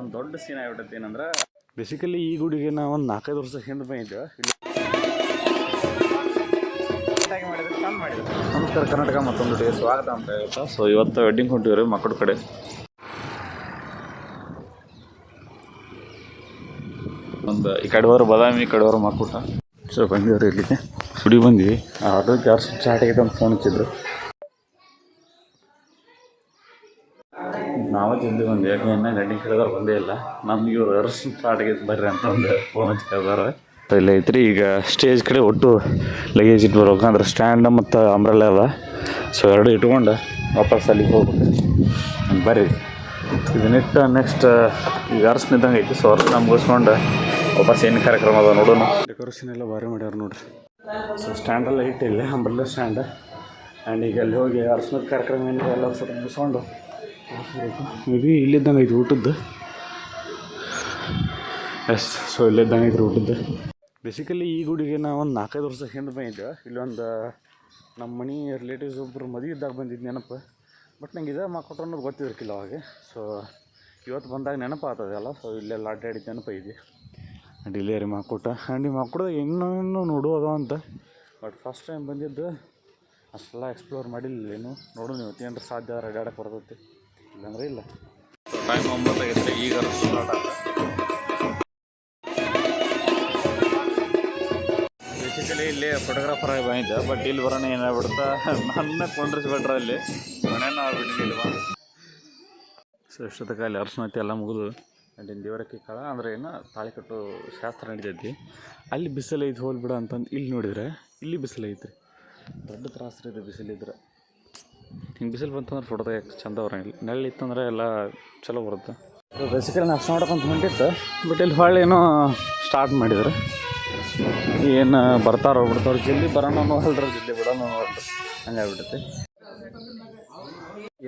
ಒಂದು ದೊಡ್ಡ ಸೀನ್ ಆಗ್ಬಿಟ್ಟೈತೆ ಏನಂದ್ರೆ ಬೇಸಿಕಲಿ ಈ ಗುಡಿಗೆ ನಾವು ಒಂದು 4-5 ವರ್ಷ ಹಿಂದೆ ಬಂದಿದ್ದೇವೆ. ಮಾಡಿದ್ರೆ ಚಂದ ಮಾಡಿದ್ರು. ನಮಸ್ಕಾರ ಕರ್ನಾಟಕ, ಮತ್ತೊಂದು ಸ್ವಾಗತ ಅಂತ ಹೇಳ್ತಾ. ಸೊ ಇವತ್ತು ವೆಡ್ಡಿಂಗ್ ಹೊಂಟಿವ್ರಿ ಮಕ್ಕಳ ಕಡೆ. ಒಂದು ಈ ಕಡೆಯವರು ಬಾದಾಮಿ, ಈ ಕಡೆಯವರು ಮಕ್ಕೂಟ. ಸೊ ಬಂದಿವ್ರಿ ಇಲ್ಲಿಗೆ ಗುಡಿ ಬಂದ್ವಿ. ಆರ್ಡರ್ ಯಾರು ಸ್ಟಾರ್ಟ್ ಆಗೈತೆ ಅಂತ ಫೋನ್ ಹಚ್ಚಿದ್ರು. ನಾವೇ ಜಲ್ದಿ ಬಂದು ಯಾಕೆ ಇನ್ನೂ ಗಂಟೆ ಕೇಳಿದವ್ರು ಬಂದೇ ಇಲ್ಲ. ನಮ್ಗೆ ಇವ್ರು ಅರ್ಸ್ ಸ್ಟಾರ್ಟ್ ಆಗೈತೆ ಬರ್ರಿ ಅಂತ ಒಂದು ಫೋನ್ ಹಚ್ಚಿ ಕೇಳಿದಾರೆ. ಇಲ್ಲ ಐತ್ರಿ ಈಗ ಸ್ಟೇಜ್ ಕಡೆ ಒಟ್ಟು ಲಗೇಜ್ ಇಟ್ಟು ಬರ್ಬೇಕು. ಅಂದ್ರೆ ಸ್ಟ್ಯಾಂಡ್ ಮತ್ತು ಅಂಬ್ರೆಲ್ಲ ಅದ. ಸೊ ಎರಡು ಇಟ್ಕೊಂಡು ವಾಪಸ್ ಅಲ್ಲಿಗೆ ಹೋಗ್ಬೇಕು. ಬರ್ರಿ ಇದನ್ನಿಟ್ಟು ನೆಕ್ಸ್ಟ್ ಈಗ ಅರ್ಸ್ ನಿಂದಂಗೆ ಐತಿ. ಸೊ ಅರ್ಸ್ ನಮ್ಗೆ ಮುಗಿಸ್ಕೊಂಡು ವಾಪಸ್ ಏನು ಕಾರ್ಯಕ್ರಮ ಅದ ನೋಡೋಣ. ಡೆಕೋರೇಷನ್ ಎಲ್ಲ ಭಾರಿ ಮಾಡ್ಯಾರ ನೋಡ್ರಿ. ಸೊ ಸ್ಟ್ಯಾಂಡೆಲ್ಲ ಇಟ್ಟಿಲ್ಲ, ಅಂಬ್ರೆಲ್ಲ ಸ್ಟ್ಯಾಂಡ್. ಆ್ಯಂಡ್ ಈಗ ಅಲ್ಲಿ ಹೋಗಿ ಅರ್ಸ್ನದ ಕಾರ್ಯಕ್ರಮ ಏನಿದೆ ಎಲ್ಲ ಫೋಟೋ ಮುಗಿಸ್ಕೊಂಡು ಮೇ ಬಿ ಇಲ್ಲಿದ್ದಂಗೆ ಐತಿ ಊಟದ್ದು. ಎಸ್, ಸೊ ಇಲ್ಲಿದ್ದಂಗೆ ಐತ್ರಿ ಊಟದ್ದು. ಬೇಸಿಕಲಿ ಈ ಗುಡಿಗೆ ನಾವು ಒಂದು 4-5 ವರ್ಷ ಹಿಂದೆ ಬಂದಿದ್ದೆ. ಇಲ್ಲೊಂದು ನಮ್ಮ ಮನೆ ರಿಲೇಟಿವ್ಸ್ ಒಬ್ಬರು ಮದುವೆ ಇದ್ದಾಗ ಬಂದಿದ್ದು ನೆನಪು. ಬಟ್ ನಂಗೆ ಇದೇ ಮಕ್ಕಳು ಅನ್ನೋದು ಗೊತ್ತಿರ್ಕಿಲ್ಲ ಅವಾಗ. ಸೊ ಇವತ್ತು ಬಂದಾಗ ನೆನಪು ಆಗ್ತದಲ್ಲ. ಸೊ ಇಲ್ಲೆಲ್ಲ ಅಡ್ಡಾಡಿದ್ದು ನೆನಪು ಐತಿ. ಆ್ಯಂಡ್ ಇಲ್ಲೇ ರೀ ಮಕ್ಕೂಟ. ಆ್ಯಂಡ್ ಈ ಮಕ್ಕಳು ಇನ್ನೂ ನೋಡುವುದು ಅಂತ. ಬಟ್ ಫಸ್ಟ್ ಟೈಮ್ ಬಂದಿದ್ದು ಅಷ್ಟೆಲ್ಲ ಎಕ್ಸ್ಪ್ಲೋರ್ ಮಾಡಿಲ್ಲ. ಏನು ನೋಡು ನೀವು ಏನಾರು ಸಾಧ್ಯ ಅಡ್ಡಾಡಕ್ಕೆ ಬರ್ತೈತಿ, ಇಲ್ಲಾಂದ್ರೆ ಇಲ್ಲ. ಟೈಮ್ 9 ಆಗೈತೆ ಈಗ ಸ್ಟಾರ್ಟ್ ಆಗ್ತದೆ. ಬೇಸಿಕಲಿ ಇಲ್ಲಿ ಫೋಟೋಗ್ರಾಫರ್ ಆಗಿ ಬಂದಿದ್ದೆ. ಬಟ್ ಇಲ್ಲಿ ಬರೋಣ ಏನಾಗ್ಬಿಡ್ತಾ ನನ್ನ ಕೊಂಡಿಸ್ಬಿಟ್ರೆ ಅಲ್ಲಿ ಮನೇನ ಆಗ್ಬಿಟ್ಟಿಲ್ಲ ಇಲ್ವಾ. ಸೊ ಎಷ್ಟೊತ್ತಕ್ಕೆ ಅಲ್ಲಿ ಅರ್ಶನತಿ ಎಲ್ಲ ಮುಗಿದು ಆ್ಯಂಡ್ ಇನ್ನು ದೇವರಕ್ಕೆ ಕಾಳ ಅಂದರೆ ಏನು ತಾಳಿ ಕಟ್ಟು ಶಾಸ್ತ್ರ ನಡೀತೈತಿ. ಅಲ್ಲಿ ಬಿಸಿಲು ಐತಿ ಹೋಲ್ಬಿಡ ಅಂತಂದು ಇಲ್ಲಿ ನೋಡಿದರೆ ಇಲ್ಲಿ ಬಿಸಿಲು ಐತ್ರಿ. ದೊಡ್ಡ ತ್ರಾಸು ಇದೆ ಬಿಸಿಲಿದ್ರೆ. ಹಿಂಗೆ ಬಿಸಿಲು ಬಂತಂದ್ರೆ ಫೋಟೋ ತೆಗಿಯೋಕೆ ಚಂದ ಬರೋಂಗಿಲ್ಲ. ನೆರಳು ಇತ್ತಂದ್ರೆ ಎಲ್ಲ ಚಲೋ ಬರುತ್ತೆ. ಬೇಸಿಕಲಿ ನಾಷ್ಟ ಮಾಡೋಕ್ಕಂತ ಹೊಂಟಿತ್ತು. ಬಟ್ ಇಲ್ಲಿ ಹೊಳ್ಳಿ ಏನೋ ಸ್ಟಾರ್ಟ್ ಮಾಡಿದ್ರು. ಏನು ಬರ್ತಾರೋ ಬಿಡ್ತಾರೋ, ಜಲ್ದಿ ಬರೋಣ ಹೊಲ್ಡ್ರ ಜಲ್ದಿ ಬಿಡೋಣ ಹೊಲ್ಡ್ರಿ ಹಂಗಾಗ್ಬಿಟ್ಟೈತಿ.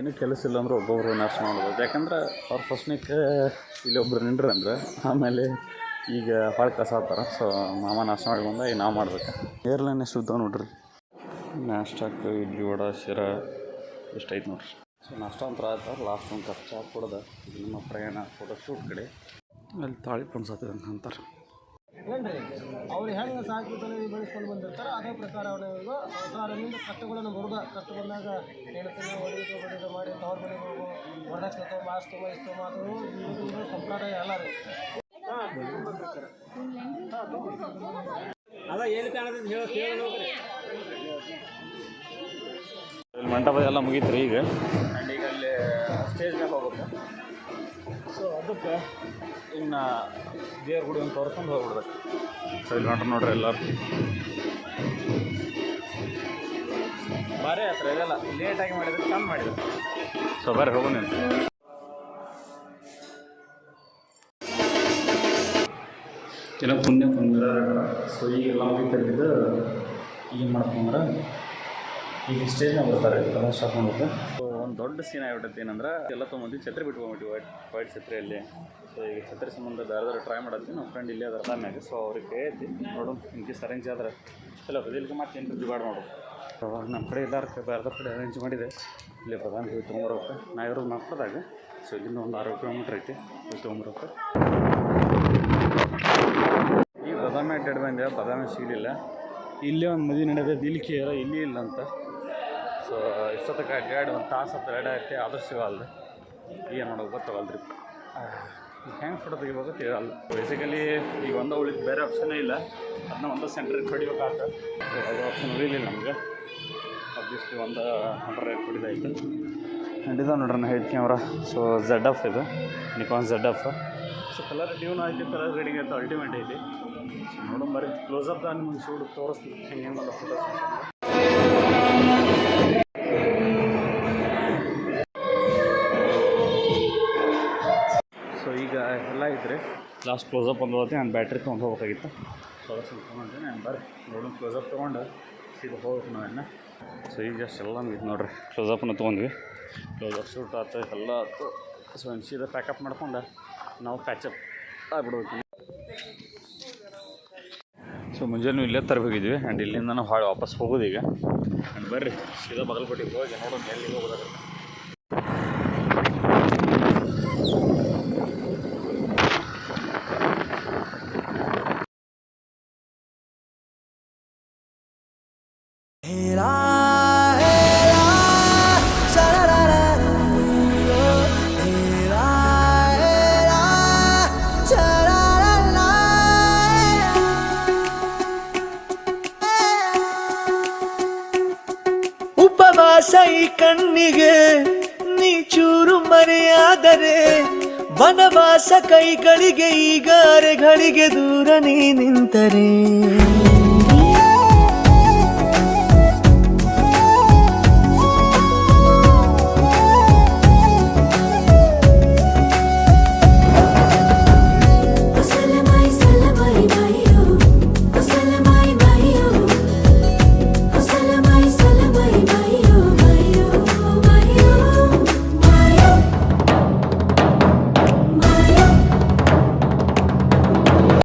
ಏನೂ ಕೆಲಸ ಇಲ್ಲ ಅಂದ್ರೆ ಒಬ್ಬೊಬ್ರು ನಾಷ್ಟ ಮಾಡ್ಬೋದು. ಯಾಕಂದ್ರೆ ಅವ್ರು ಫಸ್ಟ್ನಿಕ್ಕೆ ಇಲ್ಲಿ ಒಬ್ರು ನಿಂಡ್ರಂದ್ರೆ ಆಮೇಲೆ ಈಗ ಹೊಳೆ ಕಸ ಹಾಕ್ತಾರೆ. ಸೊ ಮಾಮ ನಾಷ್ಟ ಮಾಡಿ ಬಂದ ಈಗ ನಾವು ಮಾಡ್ಬೇಕು. ಏರ್ಲೈನ್ ಎಷ್ಟು ಉದ್ದಾವ ನೋಡ್ರಿ. ನಾಷ್ಟಕ್ಕೆ ಇಡ್ಲಿ ವಡೆ ಶಿರಾ ಇಷ್ಟೈತೆ ನೋಡ್ರಿ. ಸೊ ನಾಷ್ಟ ಒಂಥರ ಆಯ್ತಾರೆ. ಲಾಸ್ಟ್ ಒಂದು ಕಪ್ ಚಾ ಕೊಡೋದು ನಮ್ಮ ಪ್ರಯಾಣ ಫೋಟೋ ಶೂಟ್ ಕಡೆ ಅಲ್ಲಿ ತಾಳಿ ಪುಣ್ಸತ್ತದ ಅಂತಾರೆ. ಅವ್ರು ಹೆಂಗೆ ಸಾಕಿತನ ಬೆಳೆಸ್ಕೊಂಡು ಬಂದಿರ್ತಾರೆ ಅದೇ ಪ್ರಕಾರ ಅವನಿಗೂ ಸಂಸಾರದಿಂದ ಕಷ್ಟಗಳನ್ನು ಹುಡುಗ ಕಷ್ಟ ಬಂದಾಗ ಹೇಳ್ತೀನಿ ಹೊಡಿದು ಬಡಿದು ಮಾಡಿ ತವ್ರ ಮನೆಗೆ ಹೋಗು ವರದಕ್ಷಿಣೆ ಮಾಸ್ತು ವಹಿಸ್ತು ಮಾತು ಇದು ಸಂಪ್ರದಾಯ ಎಲ್ಲ ರೀ. ಅದ ಏನು ಕಾಣದ ಹೇಳಿ ಇಲ್ಲಿ ಮಂಟಪ ಎಲ್ಲ ಮುಗೀತ್ರಿ ಈಗ. ಆ್ಯಂಡ್ ಈಗ ಅಲ್ಲಿ ಸ್ಟೇಜ್ ಮೇಲೆ ಹೋಗ್ಬೇಕು. ಸೊ ಅದಕ್ಕೆ ಇನ್ನು ದೇವ್ರ ಗುಡಿ ಒಂದು ತೋರಿಸ್ಕೊಂಡು ಹೋಗ್ಬಿಡ್ಬೇಕು. ಸೊ ಇಲ್ಲಿ ನೋಡ್ರಿ ಎಲ್ಲರೂ ಭಾರಿ ಹತ್ರ ಇದೆಲ್ಲ ಲೇಟಾಗಿ ಮಾಡಿದ್ರೆ ಚಂದ ಮಾಡಿದ್ರು. ಸೊ ಬರ್ರಿ ಹೋಗೋಣ ಅಂತ. ಏನೋ ಪುಣ್ಯ ಪುಣ್ಯ. ಸೊ ಈಗೆಲ್ಲ ಮುಗಿತಲ್ಲಿದ್ದು ಏನು ಮಾಡ್ಕೊಂಡ್ರೆ ಈಗ ಸ್ಟೇಜ್ನಾಗ ಬರ್ತಾರೆ ಎಲ್ಲ ಸ್ಟಾರ್ಟ್ ಮಾಡ್ಬೇಕು. ಸೊ ಒಂದು ದೊಡ್ಡ ಸೀನ್ ಆಗ್ಬಿಟ್ಟೈತೆ ಏನಂದ್ರೆ ಎಲ್ಲ ತೊಗೊಂಡು ಛತ್ರಿ ಬಿಟ್ಕೊಂಡ್ಬಿಟ್ಟು ವೈಟ್ ಛತ್ರಿಯಲ್ಲಿ. ಸೊ ಈಗ ಛತ್ರಿ ಸಂಬಂಧ ಬೇರೆದಾರು ಟ್ರೈ ಮಾಡತ್ತಿ. ನಮ್ಮ ಫ್ರೆಂಡ್ ಇಲ್ಲೇ ಅದರ ಮ್ಯಾಗ. ಸೊ ಅವ್ರಿಗೆ ಕೈತಿ ನೋಡು ಇನ್ ಕೇಸ್ ಅರೇಂಜ್ ಆದ್ರೆ ಚಲೋ ಇದಕ್ಕೆ ಮತ್ತೆ ಏನು ಜುಗಾಡ್ ಮಾಡೋದು. ಅವಾಗ ನಮ್ಮ ಕಡೆ ಎಲ್ಲರ ಬೇರೆದ್ರ ಕಡೆ ಅರೇಂಜ್ ಮಾಡಿದೆ. ಇಲ್ಲಿ ಪ್ರಧಾನ ಹೋಗಿ ತೊಗೊಂಬರ್ಬೇಕು. ನಾ ಇರೋದು ಮಕ್ಕಳದಾಗ. ಸೊ ಇಲ್ಲಿಂದ ಒಂದು 6 ಕಿಲೋಮೀಟ್ರ್ ಐತಿ ಹೋಗಿ ತೊಗೊಂಬರ್ಬೇಕು. ಈ ಬಾದಾಮಿ ಅಡ್ಡಾಡಿ ಬಂದೆ. ಬಾದಾಮಿ ಸಿಗಲಿಲ್ಲ. ಇಲ್ಲೇ ಒಂದು ಮದುವೆ ನಡೆಯೋದು ಇಲ್ಲಿ ಕೇರ ಇಲ್ಲಿ ಇಲ್ಲ ಅಂತ. ಸೊ ಇಷ್ಟೊತ್ತಕ್ಕೆ ಅಡ್ಡಾಡಿ ಒಂದು ತಾಸು ಹತ್ತು ಎರಡು ಐತೆ ಆದರೂ ಸಿಗಲ್ದು. ಏನು ಮಾಡೋದು ಗೊತ್ತಾಗಲ್ರಿ. ಹೆಂಗೆ ಫೋಟೋ ತೆಗಿಬೇಕು ತಿಳಿಯಲ್ಲ. ಬೇಸಿಕಲಿ ಈಗ ಒಂದು ಉಳಿದು ಬೇರೆ ಆಪ್ಷನ್ನೇ ಇಲ್ಲ. ಅದನ್ನ ಒಂದು ಸೆಂಟ್ರಿಗೆ ಹೊಡಿಬೇಕಾಗ್ತದೆ. ಸೊ ಅದು ಆಪ್ಷನ್ ಉಳಿಲಿಲ್ಲ ನಮಗೆ. ಅಬ್ವಿಯಸ್ಲಿ ಒಂದು 100 ಹೊಡಿದಾಯ್ತು. ಆ್ಯಂಡ್ ಇದು ನೋಡ್ರಿ ನಾ ಹೆಡ್ ಕ್ಯಾಮ್ರಾ. ಸೊ ZF ಇದು Nikon ZF. So colour tune ಆಯ್ತು, ಕಲರ್ ರೇಡಿಂಗ್ ಆಯ್ತು, ಅಲ್ಟಿಮೇಟ್ ಐತಿ. ಸೊ ನೋಡೋಣ ಬರ್ರಿ ಕ್ಲೋಸಪ್ ನಿಮ್ಗೆ ಶೂಟ್ ತೋರಿಸ್ತೀನಿ ಹೆಂಗೆ ಹೆಂಗೆ ಮಾಡೋ ಫೋಟೋಸ್. ಸೊ ಈಗ ಎಲ್ಲ ಇದ್ದರೆ ಲಾಸ್ಟ್ ಕ್ಲೋಸಪ್ ಒಂದು ಹೋಗುತ್ತೆ. ನಾನು ಬ್ಯಾಟ್ರಿ ತೊಗೊಂಡು ಹೋಗ್ಬೇಕಾಗಿತ್ತು. ಸೊ ಅದಕ್ಕೆ ಸ್ವಲ್ಪ ತೊಗೊಂಡೆ ನಾನು ಬರ್ರಿ ನೋಡೋಣ. ಕ್ಲೋಸಪ್ ತೊಗೊಂಡು ಸೀದಾ ಹೋಗ್ಬೇಕು ನಾವೇನು. ಸೊ ಈಗ ಜಸ್ಟ್ ಎಲ್ಲ ಇದು ನೋಡಿರಿ ಕ್ಲೋಸಪ್ನ ತೊಗೊಂಡ್ವಿ. ಕ್ಲೋಸಪ್ ಶೂಟ್ ಆಯ್ತು ಎಲ್ಲ ಆಯ್ತು. ಸೊ ಸೀದಾ ಪ್ಯಾಕಪ್ ಮಾಡ್ಕೊಂಡು ನಾವು ಪ್ಯಾಚಪ್ ಆಗ್ಬಿಡ್ಬೇಕು. ಸೊ ಮುಂಜಾನೆ ಇಲ್ಲೇ ತರಬೇಕಿದ್ವಿ. ಆ್ಯಂಡ್ ಇಲ್ಲಿಂದ ನಾವು ಹಾಳು ವಾಪಸ್ ಹೋಗೋದು ಈಗ. ಆ್ಯಂಡ್ ಬರ್ರಿ ಸೀದಾ ಬಗಲ್ಕೋಟೆಗೆ ಹೋಗಿ ನೋಡೋಣ ಎಲ್ಲಿ ಹೋಗೋದಾಗುತ್ತೆ. ಈ ಕಣ್ಣಿಗೆ ನೀ ಚೂರು ಮರೆಯಾದರೆ ವನವಾಸ ಕೈಗಳಿಗೆ ಈಗ ಅರೆಗಳಿಗೆ ದೂರ ನೀ ನಿಂತರೆ